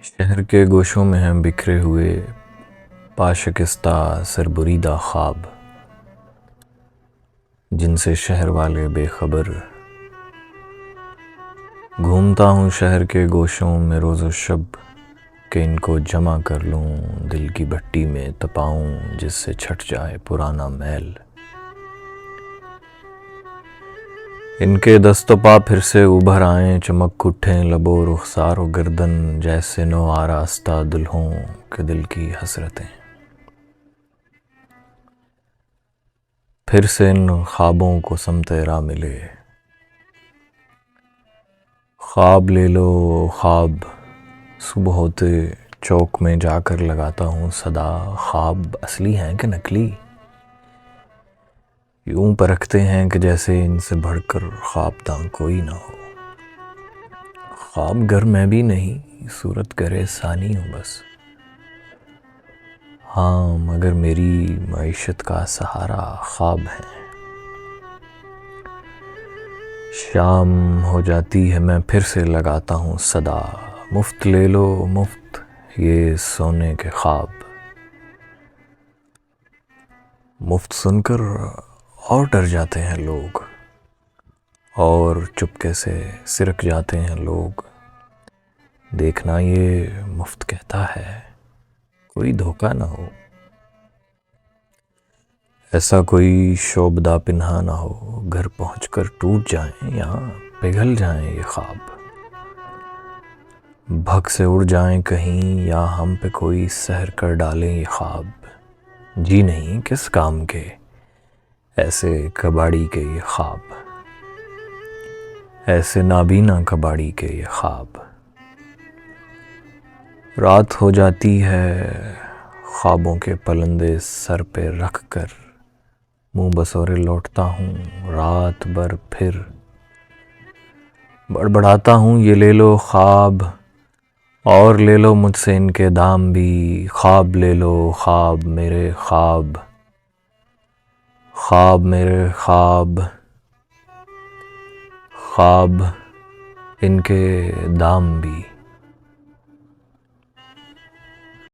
شہر کے گوشوں میں ہیں بکھرے ہوئے پاشکستہ سربریدہ خواب، جن سے شہر والے بے خبر۔ گھومتا ہوں شہر کے گوشوں میں روز و شب، کہ ان کو جمع کر لوں دل کی بھٹی میں تپاؤں، جس سے چھٹ جائے پرانا میل۔ ان کے دست و پا پھر سے ابھر آئیں، چمک اٹھیں لب و رخسار و گردن، جیسے نو آراستہ دلہوں کے دل کی حسرتیں۔ پھر سے ان خوابوں کو سمت راہ ملے، خواب لے لو خواب۔ صبح ہوتے چوک میں جا کر لگاتا ہوں صدا، خواب اصلی ہیں کہ نکلی؟ یوں پرکھتے ہیں کہ جیسے ان سے بڑھ کر خوابداں کوئی نہ ہو۔ خواب گر میں بھی نہیں، صورت گرے ثانی ہوں بس۔ ہاں مگر میری معیشت کا سہارا خواب ہیں۔ شام ہو جاتی ہے میں پھر سے لگاتا ہوں صدا، مفت لے لو مفت یہ سونے کے خواب۔ مفت سن کر اور ڈر جاتے ہیں لوگ، اور چپکے سے سرک جاتے ہیں لوگ۔ دیکھنا یہ مفت کہتا ہے، کوئی دھوکہ نہ ہو، ایسا کوئی شعبدہ پنہا نہ ہو، گھر پہنچ کر ٹوٹ جائیں یا پگھل جائیں یہ خواب۔ بھگ سے اڑ جائیں کہیں یا ہم پہ کوئی سحر کر ڈالیں یہ خواب۔ جی نہیں کس کام کے ایسے کباڑی کے یہ خواب، ایسے نابینا کباڑی کے یہ خواب۔ رات ہو جاتی ہے خوابوں کے پلندے سر پہ رکھ کر، منہ بسورے لوٹتا ہوں رات بھر پھر۔ بڑبڑاتا ہوں یہ لے لو خواب، اور لے لو مجھ سے ان کے دام بھی۔ خواب لے لو خواب میرے خواب، خواب میرے خواب، خواب ان کے دام بھی۔